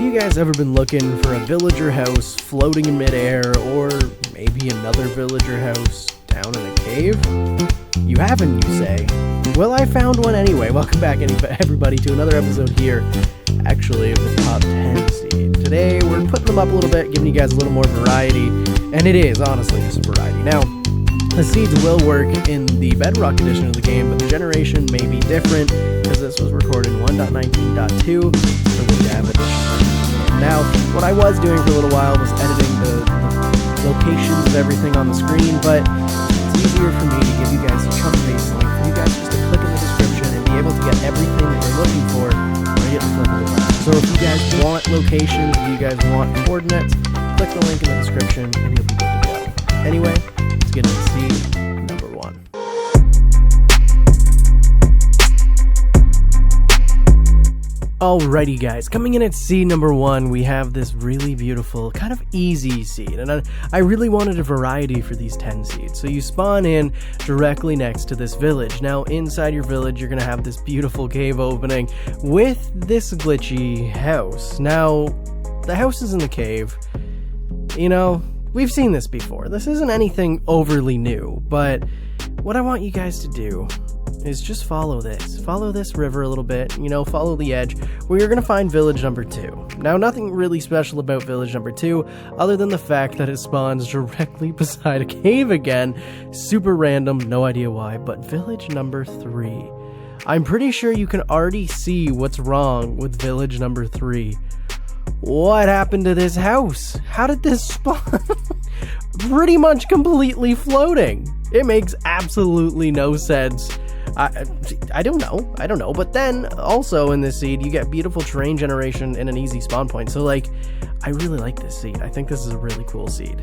you guys ever been looking for a villager house floating in midair, or maybe another villager house down in a cave? You haven't, you say? Well, I found one anyway. Welcome back, everybody, to another episode here, actually, of the Top 10 Seed. Today, we're putting them up a little bit, giving you guys a little more variety, and it is, honestly, just variety. Now, the seeds will work in the Bedrock edition of the game, but the generation may be different, because this was recorded in 1.19.2 for the Dev edition. Now, what I was doing for a little while was editing the locations of everything on the screen, but it's easier for me to give you guys a chunk-based link for you guys just to click in the description and be able to get everything that you're looking for right at the click of the button. So if you guys want locations, if you guys want coordinates, click the link in the description and you'll be good to go. Anyway, let's get into seed number 1. Alrighty guys, coming in at seed number 1, we have this really beautiful, kind of easy seed, and I really wanted a variety for these 10 seeds. So you spawn in directly next to this village. Now inside your village, you're going to have this beautiful cave opening with this glitchy house. Now, the house is in the cave. You know, we've seen this before. This isn't anything overly new, but what I want you guys to do is just follow this river a little bit, you know, follow the edge, where you're going to find village number 2. Now, nothing really special about village number 2, other than the fact that it spawns directly beside a cave again. Super random, no idea why, but village number 3. I'm pretty sure you can already see what's wrong with village number 3. What happened to this house? How did this spawn? Pretty much completely floating. It makes absolutely no sense. I don't know, but then also in this seed you get beautiful terrain generation and an easy spawn point, so like, I really like this seed. I think this is a really cool seed.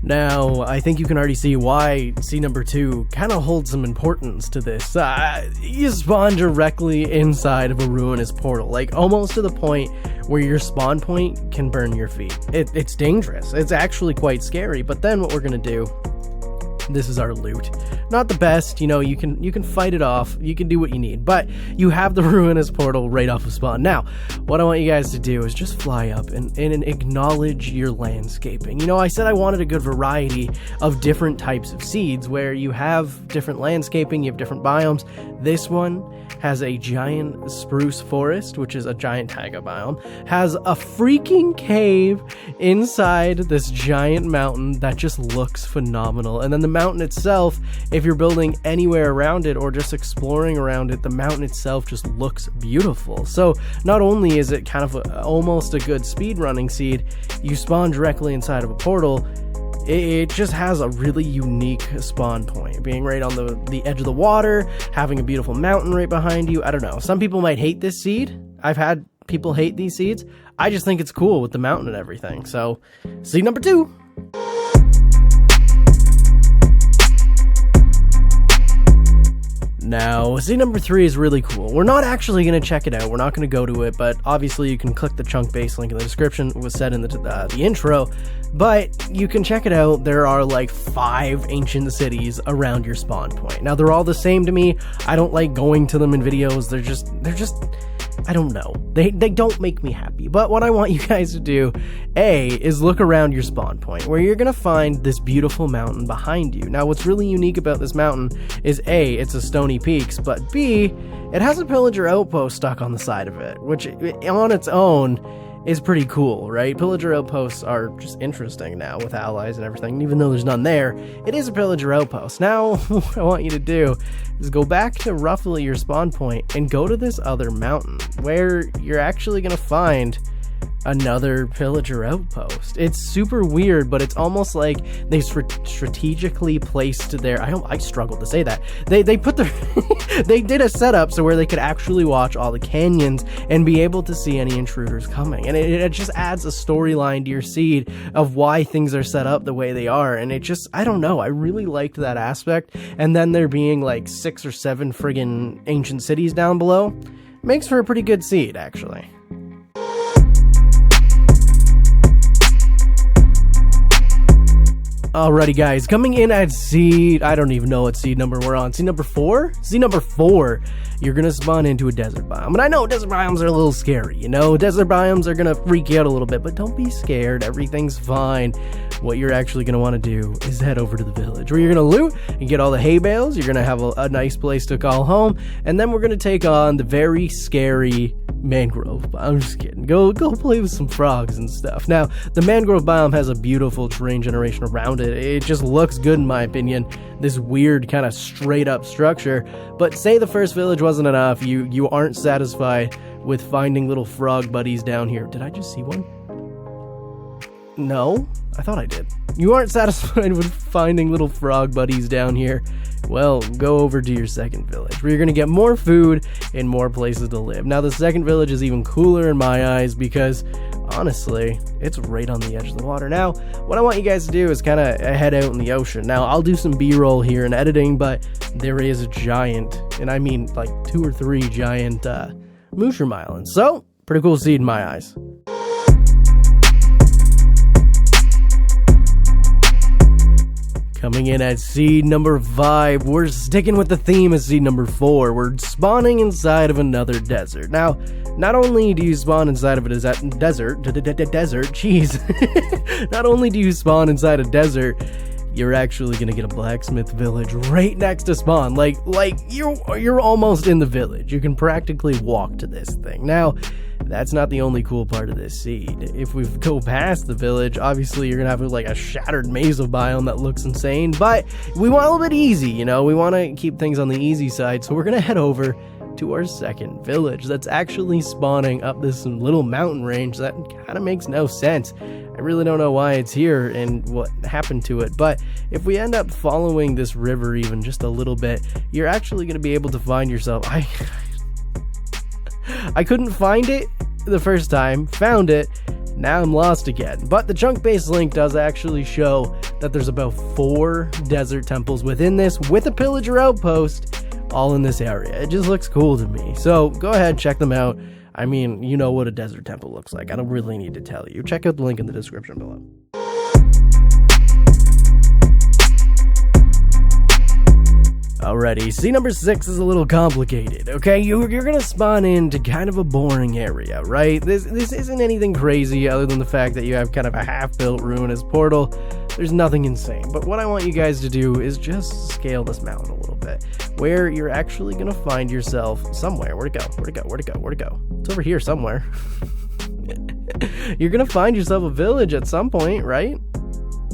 Now, I think you can already see why seed number 2 kind of holds some importance to this. You spawn directly inside of a ruinous portal, like almost to the point where your spawn point can burn your feet. It's dangerous. It's actually quite scary, but then what we're going to do, this is our loot. Not the best, you know, you can fight it off, you can do what you need, but you have the ruinous portal right off of spawn. Now, what I want you guys to do is just fly up and acknowledge your landscaping. You know, I said I wanted a good variety of different types of seeds where you have different landscaping, you have different biomes. This one has a giant spruce forest, which is a giant taiga biome, has a freaking cave inside this giant mountain that just looks phenomenal. And then the mountain itself, if you're building anywhere around it or just exploring around it, the mountain itself just looks beautiful. So not only is it kind of almost a good speedrunning seed, you spawn directly inside of a portal, it just has a really unique spawn point, being right on the edge of the water, having a beautiful mountain right behind you. I don't know, some people might hate this seed. I've had people hate these seeds. I just think it's cool with the mountain and everything. So seed number 2. Now, seed number 3 is really cool. We're not actually going to check it out. We're not going to go to it, but obviously you can click the chunk base link in the description. It was said in the intro, but you can check it out. There are like 5 ancient cities around your spawn point. Now, they're all the same to me. I don't like going to them in videos. They're just I don't know. They don't make me happy. But what I want you guys to do, A, is look around your spawn point, where you're going to find this beautiful mountain behind you. Now, what's really unique about this mountain is A, it's a stony peaks, but B, it has a pillager outpost stuck on the side of it, which on its own is pretty cool, right? Pillager outposts are just interesting now with allies and everything. Even though there's none there, it is a pillager outpost. Now, what I want you to do is go back to roughly your spawn point and go to this other mountain where you're actually going to find another pillager outpost. It's super weird, but it's almost like they strategically placed their, I struggle to say that. They put their they did a setup so where they could actually watch all the canyons and be able to see any intruders coming. And it just adds a storyline to your seed of why things are set up the way they are. And it just, I don't know, I really liked that aspect. And then there being like 6 or 7 friggin' ancient cities down below makes for a pretty good seed, actually. Alrighty guys, coming in at seed, I don't even know what seed number we're on. Seed number 4? Seed number 4, you're gonna spawn into a desert biome. And I know desert biomes are a little scary, you know? Desert biomes are gonna freak you out a little bit, but don't be scared, everything's fine. What you're actually gonna wanna do is head over to the village, where you're gonna loot and get all the hay bales, you're gonna have a nice place to call home, and then we're gonna take on the very scary Mangrove biome. I'm just kidding. Go play with some frogs and stuff. Now, the Mangrove biome has a beautiful terrain generation around it. It just looks good in my opinion. This weird kind of straight up structure. But say the first village wasn't enough. You aren't satisfied with finding little frog buddies down here. Did I just see one? No, I thought I did. You aren't satisfied with finding little frog buddies down here. Well, go over to your second village, where you're going to get more food and more places to live. Now, the second village is even cooler in my eyes because, honestly, it's right on the edge of the water. Now, what I want you guys to do is kind of head out in the ocean. Now, I'll do some B-roll here and editing, but there is a giant, and I mean like 2 or 3 giant mushroom islands. So, pretty cool seed in my eyes. Coming in at seed number 5, we're sticking with the theme of seed number 4. We're spawning inside of another desert. Now, not only do you spawn inside of a desert, jeez. Not only do you spawn inside a desert, you're actually gonna get a blacksmith village right next to spawn. Like you're almost in the village. You can practically walk to this thing. Now, that's not the only cool part of this seed. If we go past the village, obviously you're gonna have like a shattered maze of biome that looks insane, but we want a little bit easy, you know? We want to keep things on the easy side, so we're gonna head over to our second village that's actually spawning up this little mountain range that kind of makes no sense. I really don't know why it's here and what happened to it, but if we end up following this river even just a little bit, you're actually going to be able to find yourself... I couldn't find it the first time, found it, now I'm lost again. But the chunk base link does actually show that there's about 4 desert temples within this with a pillager outpost all in this area. It just looks cool to me. So go ahead, check them out. I mean, you know what a desert temple looks like. I don't really need to tell you. Check out the link in the description below. Alrighty, seed number 6 is a little complicated, okay? You're gonna spawn into kind of a boring area, right? This isn't anything crazy other than the fact that you have kind of a half-built ruinous portal. There's nothing insane, but what I want you guys to do is just scale this mountain a little bit, where you're actually gonna find yourself somewhere. Where'd it go? Where'd it go? Where'd it go? Where'd it go? It's over here somewhere. You're gonna find yourself a village at some point, right?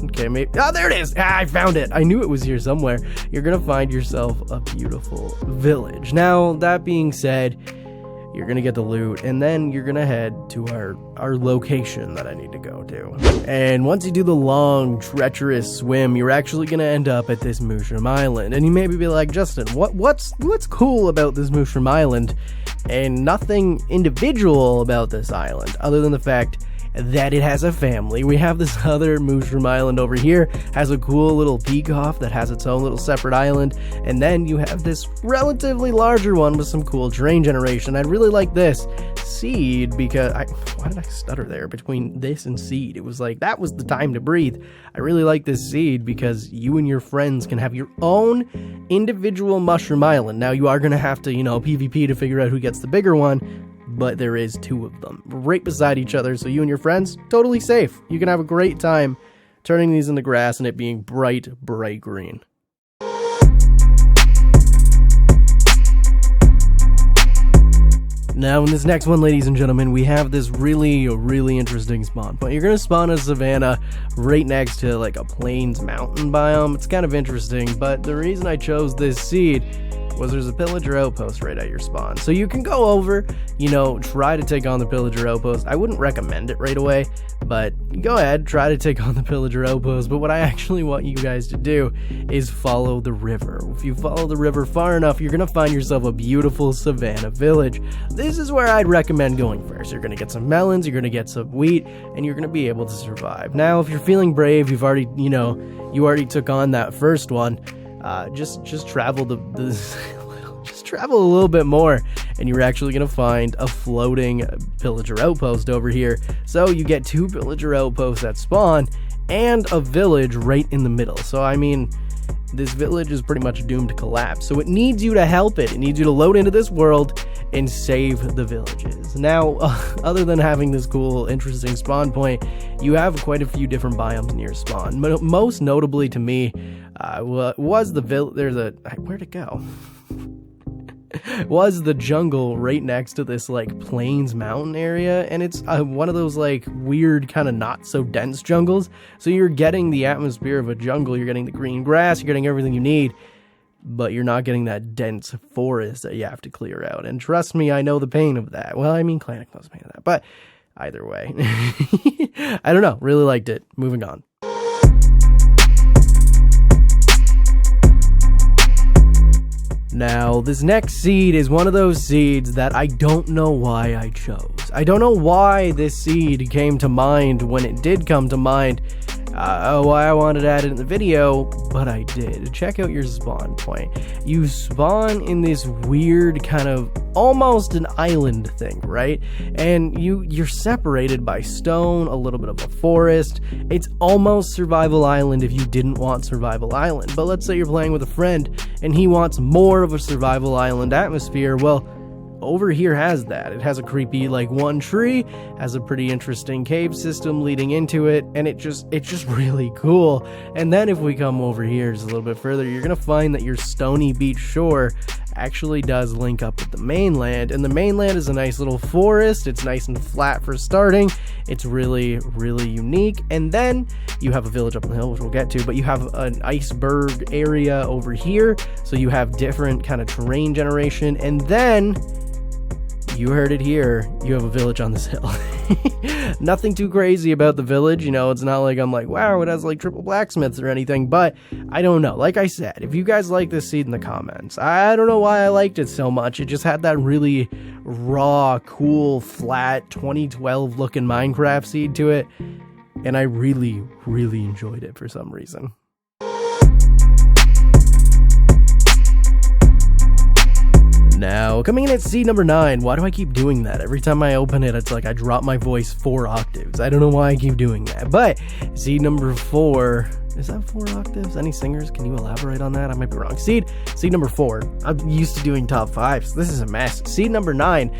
Okay, maybe... Oh, there it is! Ah, I found it! I knew it was here somewhere. You're gonna find yourself a beautiful village. Now, that being said, you're gonna get the loot, and then you're gonna head to our location that I need to go to. And once you do the long, treacherous swim, you're actually gonna end up at this mushroom island. And you maybe be like, Justin, what's cool about this mushroom island? And nothing individual about this island, other than the fact that it has a family. We have this other mushroom island over here, has a cool little peacock that has its own little separate island, and then you have this relatively larger one with some cool terrain generation. I really like this seed because why did I stutter there between this and seed? It was like, that was the time to breathe. I really like this seed because you and your friends can have your own individual mushroom island. Now you are going to have to, PvP to figure out who gets the bigger one, but there is 2 of them right beside each other, so you and your friends, totally safe. You can have a great time turning these into grass and it being bright, bright green. Now, in this next one, ladies and gentlemen, we have this really interesting spawn point. You're going to spawn a Savannah right next to like a plains mountain biome. It's kind of interesting, but the reason I chose this seed was there's a pillager outpost right at your spawn. So you can go over, try to take on the pillager outpost. I wouldn't recommend it right away, but go ahead, try to take on the pillager outpost. But what I actually want you guys to do is follow the river. If you follow the river far enough, you're going to find yourself a beautiful Savannah village. This is where I'd recommend going first. You're going to get some melons, you're going to get some wheat, and you're going to be able to survive. Now, if you're feeling brave, you've already, you already took on that first one. Just travel just travel a little bit more, and you're actually gonna find a floating pillager outpost over here. So you get 2 pillager outposts that spawn, and a village right in the middle. So I mean, this village is pretty much doomed to collapse. So it needs you to help it. It needs you to load into this world and save the villages. Now, other than having this cool, interesting spawn point, you have quite a few different biomes near spawn. Most notably to me was the where'd it go? Was the jungle right next to this like plains mountain area, and it's one of those like weird kind of not so dense jungles. So you're getting the atmosphere of a jungle, you're getting the green grass, you're getting everything you need, but you're not getting that dense forest that you have to clear out. And trust me, I know the pain of that. Well, I mean, Clanic knows the pain of that, but either way, I don't know, really liked it. Moving on. Now, this next seed is one of those seeds that I don't know why I chose. I don't know why this seed came to mind when it did come to mind, why I wanted to add it in the video, but I did. Check out your spawn point. You spawn in this weird kind of almost an island thing, right? And you're separated by stone, a little bit of a forest. It's almost survival island if you didn't want survival island. But let's say you're playing with a friend and he wants more of a survival island atmosphere. Well, over here has that. It has a creepy like one tree, has a pretty interesting cave system leading into it, and it's just really cool. And then if we come over here just a little bit further, you're gonna find that your stony beach shore actually does link up with the mainland, and the mainland is a nice little forest. It's nice and flat for starting. It's really, really unique. And then you have a village up on the hill, which we'll get to, but you have an iceberg area over here, so you have different kind of terrain generation. And then you heard it here, you have a village on this hill. Nothing too crazy about the village, you know, it's not like I'm like, wow, it has like triple blacksmiths or anything, but I don't know. Like I said, if you guys like this seed in the comments, I don't know why I liked it so much. It just had that really raw, cool, flat, 2012 looking Minecraft seed to it, and I really, really enjoyed it for some reason. Now, coming in at seed number 9, why do I keep doing that? Every time I open it, it's like I drop my voice 4 octaves. I don't know why I keep doing that, but seed number 4, is that 4 octaves? Any singers? Can you elaborate on that? I might be wrong. Seed number 4, I'm used to doing top 5, so this is a mess. Seed number 9,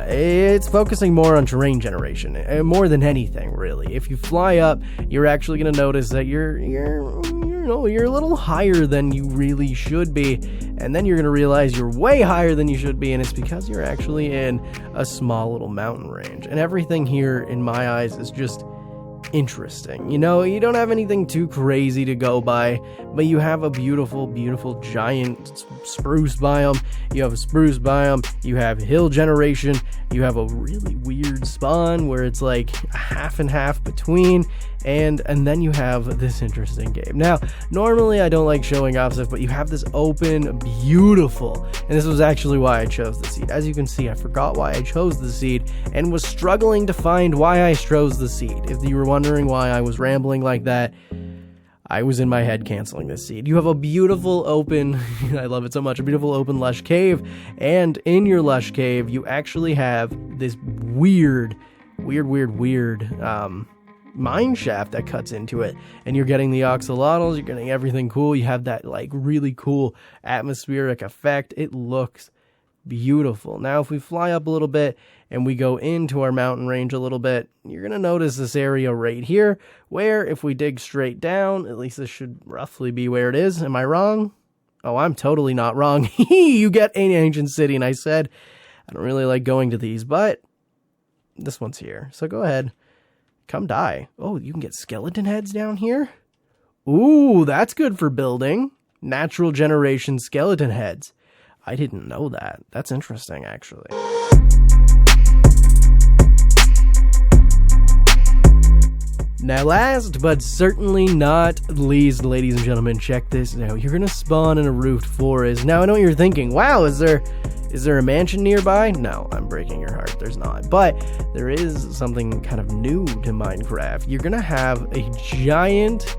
it's focusing more on terrain generation, more than anything, really. If you fly up, you're actually going to notice that you're a little higher than you really should be, and then you're going to realize you're way higher than you should be, and it's because you're actually in a small little mountain range. And everything here, in my eyes, is just interesting. You know, you don't have anything too crazy to go by, but you have a beautiful, beautiful giant spruce biome. You have a spruce biome, you have hill generation, you have a really weird spawn where it's like a half and half between, and then you have this interesting cave. Now, normally I don't like showing off stuff, but you have this open, beautiful, and this was actually why I chose the seed. As you can see, I forgot why I chose the seed and was struggling to find why I chose the seed. If you were wondering why I was rambling like that, I was in my head canceling this seed. You have a beautiful open, I love it so much, a beautiful open lush cave, and in your lush cave, you actually have this weird mine shaft that cuts into it, and you're getting the axolotls, you're getting everything cool, you have that like really cool atmospheric effect. It looks beautiful. Now, if we fly up a little bit and we go into our mountain range a little bit, you're going to notice this area right here, where if we dig straight down, at least this should roughly be where it is. Am I wrong? Oh, I'm totally not wrong. You get an ancient city, and I said I don't really like going to these, but this one's here. So go ahead. Come die. Oh, you can get skeleton heads down here? Ooh, that's good for building. Natural generation skeleton heads. I didn't know that. That's interesting, actually. Now, last but certainly not least, ladies and gentlemen, check this out. You're gonna spawn in a roofed forest. Now, I know what you're thinking. Wow, is there a mansion nearby? No, I'm breaking your heart. There's not. But there is something kind of new to Minecraft. You're gonna have a giant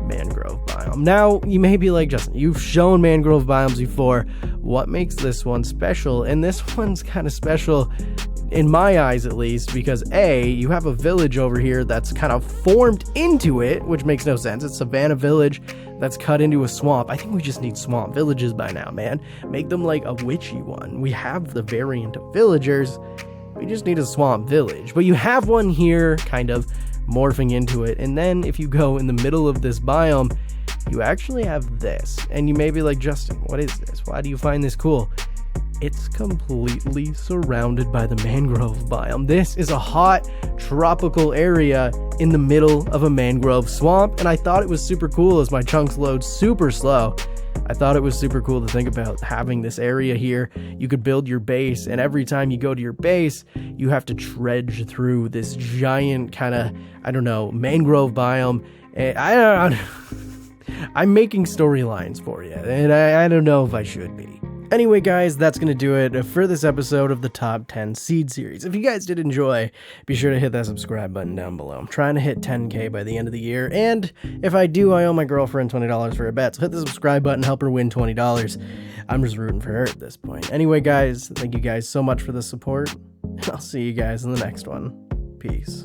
mangrove biome. Now, you may be like, Justin, you've shown mangrove biomes before. What makes this one special? And this one's kind of special in my eyes at least, because A, you have a village over here that's kind of formed into it, which makes no sense. It's Savannah village that's cut into a swamp. I think we just need swamp villages by now, man. Make them like a witchy one. We have the variant of villagers. We just need a swamp village. But you have one here, kind of morphing into it. And then if you go in the middle of this biome, you actually have this. And you may be like, Justin, what is this? Why do you find this cool? It's completely surrounded by the mangrove biome. This is a hot tropical area in the middle of a mangrove swamp, and I thought it was super cool as my chunks load super slow. I thought it was super cool to think about having this area here. You could build your base, and every time you go to your base, you have to trudge through this giant kind of, I don't know, mangrove biome. And I'm making storylines for you, and I don't know if I should be. Anyway, guys, that's going to do it for this episode of the Top 10 Seed Series. If you guys did enjoy, be sure to hit that subscribe button down below. I'm trying to hit 10K by the end of the year, and if I do, I owe my girlfriend $20 for a bet, so hit the subscribe button, help her win $20. I'm just rooting for her at this point. Anyway, guys, thank you guys so much for the support, and I'll see you guys in the next one. Peace.